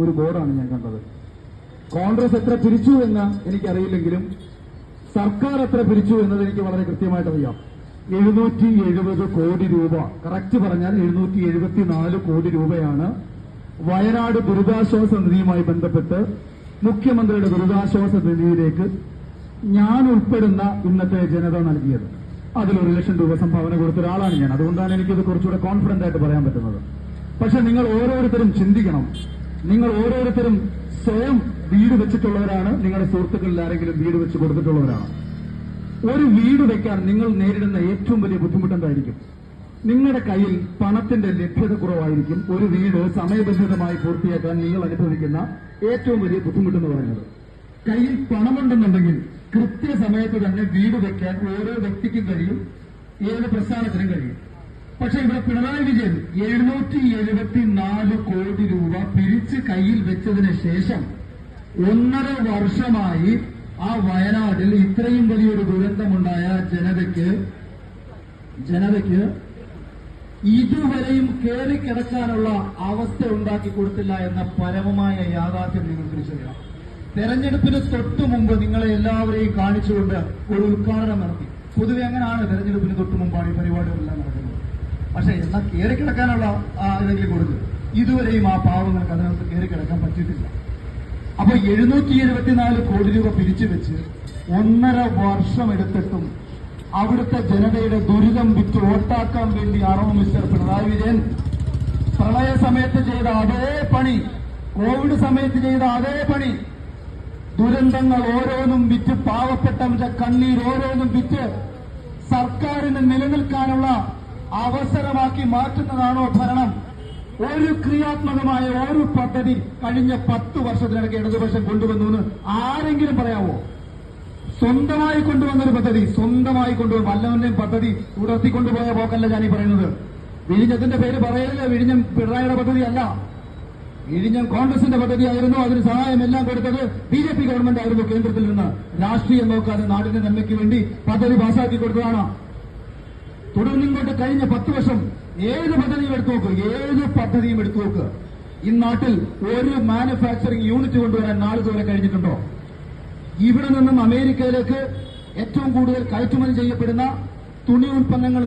ഒരു ബോർഡാണ് ഞാൻ കണ്ടത്. കോൺഗ്രസ് എത്ര പിരിച്ചു എന്ന് എനിക്കറിയില്ലെങ്കിലും സർക്കാർ എത്ര പിരിച്ചു എന്നത് എനിക്ക് വളരെ കൃത്യമായിട്ട് അറിയാം. 770 കോടി രൂപ, കറക്റ്റ് പറഞ്ഞാൽ 774 കോടി രൂപയാണ് വയനാട് ദുരിതാശ്വാസ നിധിയുമായി ബന്ധപ്പെട്ട് മുഖ്യമന്ത്രിയുടെ ദുരിതാശ്വാസ നിധിയിലേക്ക് ഞാൻ ഉൾപ്പെടുന്ന ഇന്നത്തെ ജനത നൽകിയത്. അതിൽ 1 ലക്ഷം രൂപ സംഭാവന കൊടുത്ത ഒരാളാണ് ഞാൻ. അതുകൊണ്ടാണ് എനിക്കിത് കുറച്ചുകൂടെ കോൺഫിഡന്റ് ആയിട്ട് പറയാൻ പറ്റുന്നത്. പക്ഷെ നിങ്ങൾ ഓരോരുത്തരും ചിന്തിക്കണം. നിങ്ങൾ ഓരോരുത്തരും സ്വയം വീട് വെച്ചിട്ടുള്ളവരാണ്. നിങ്ങളുടെ സുഹൃത്തുക്കളിൽ ആരെങ്കിലും വീട് വെച്ച് കൊടുത്തിട്ടുള്ളവരാണ്. ഒരു വീട് വെക്കാൻ നിങ്ങൾ നേരിടുന്ന ഏറ്റവും വലിയ ബുദ്ധിമുട്ടെന്തായിരിക്കും? നിങ്ങളുടെ കയ്യിൽ പണത്തിന്റെ ലഭ്യത കുറവായിരിക്കും. ഒരു വീട് സമയബന്ധിതമായി പൂർത്തിയാക്കാൻ നിങ്ങൾ അനുഭവിക്കുന്ന ഏറ്റവും വലിയ ബുദ്ധിമുട്ടെന്ന് പറയുന്നത്. കയ്യിൽ പണമുണ്ടെന്നുണ്ടെങ്കിൽ കൃത്യസമയത്ത് തന്നെ വീട് വെക്കാൻ ഓരോ വ്യക്തിക്കും കഴിയും, ഏത് പ്രസ്ഥാനത്തിനും കഴിയും. പക്ഷെ ഇവിടെ പിണറായി വിജയൻ 774 കോടി രൂപ പിരിച്ച് കയ്യിൽ വെച്ചതിന് ശേഷം 1.5 വർഷമായി ആ വയനാട്ടിൽ ഇത്രയും വലിയൊരു ദുരന്തമുണ്ടായ ജനതയ്ക്ക് ഇതുവരെയും കയറിക്കിടക്കാനുള്ള അവസ്ഥ ഉണ്ടാക്കി കൊടുത്തില്ല എന്ന പരമമായ യാഥാർത്ഥ്യം നിങ്ങൾ തിരിച്ചറിയണം. തെരഞ്ഞെടുപ്പിന് തൊട്ടു മുമ്പ് നിങ്ങളെ എല്ലാവരെയും കാണിച്ചുകൊണ്ട് ഒരു ഉദ്ഘാടനം നടത്തി. പൊതുവെ അങ്ങനെയാണ്, തെരഞ്ഞെടുപ്പിന് തൊട്ടു മുമ്പാണ് ഈ പരിപാടികളെല്ലാം നടക്കുന്നത്. പക്ഷേ എന്നാൽ കയറിക്കിടക്കാനുള്ള ഇതെങ്കിലും കൊടുത്തു. ഇതുവരെയും ആ പാവങ്ങൾക്ക് അതിനകത്ത് കയറിക്കിടക്കാൻ പറ്റിയിട്ടില്ല. അപ്പൊ 774 കോടി രൂപ പിരിച്ചു വെച്ച് 1.5 വർഷം എടുത്തിട്ടും അവിടുത്തെ ജനതയുടെ ദുരിതം വിറ്റ് വോട്ടാക്കാൻ വേണ്ടിയാണോ മിസ്റ്റർ പിണറായി വിജയൻ പ്രളയ സമയത്ത് ചെയ്ത അതേ പണി, കോവിഡ് സമയത്ത് ചെയ്ത അതേ പണി, ദുരന്തങ്ങൾ ഓരോന്നും വിറ്റ്, പാവപ്പെട്ടവന്റെ കണ്ണീർ ഓരോന്നും വിറ്റ് സർക്കാരിന് നിലനിൽക്കാനുള്ള അവസരമാക്കി മാറ്റുന്നതാണോ ഭരണം? ഒരു ക്രിയാത്മകമായ ഒരു പദ്ധതി കഴിഞ്ഞ 10 വർഷത്തിനിടയ്ക്ക് ഇടതുപക്ഷം കൊണ്ടുവന്നു എന്ന് ആരെങ്കിലും പറയാവോ? സ്വന്തമായി കൊണ്ടുവന്നൊരു പദ്ധതി, സ്വന്തമായി കൊണ്ടുവന്നു വല്ലവന്റെയും പദ്ധതി ഉടർത്തിക്കൊണ്ടുപോയ പോക്കല്ല ഞാനീ പറയുന്നത്. വിഴിഞ്ഞത്തിന്റെ പേര് പറയരുത്. വിഴിഞ്ഞം പിണറായിയുടെ പദ്ധതിയല്ല, വിഴിഞ്ഞം കോൺഗ്രസിന്റെ പദ്ധതിയായിരുന്നു. അതിന് സഹായമെല്ലാം കൊടുത്തത് BJP ഗവൺമെന്റ് ആയിരുന്നു. കേന്ദ്രത്തിൽ നിന്ന് രാഷ്ട്രീയം നോക്കാതെ നാടിന്റെ നന്മയ്ക്ക് വേണ്ടി പദ്ധതി പാസാക്കി കൊടുത്തതാണ്. തുടർന്നിങ്ങോട്ട് കഴിഞ്ഞ 10 വർഷം ഏത് പദ്ധതിയും എടുത്തു നോക്ക്, ഈ നാട്ടിൽ ഒരു മാനുഫാക്ചറിംഗ് യൂണിറ്റ് കൊണ്ടുവരാൻ നാളിതുവരെ കഴിഞ്ഞിട്ടുണ്ടോ? ഇവിടെ നിന്നും അമേരിക്കയിലേക്ക് ഏറ്റവും കൂടുതൽ കയറ്റുമതി ചെയ്യപ്പെടുന്ന തുണി ഉൽപ്പന്നങ്ങൾ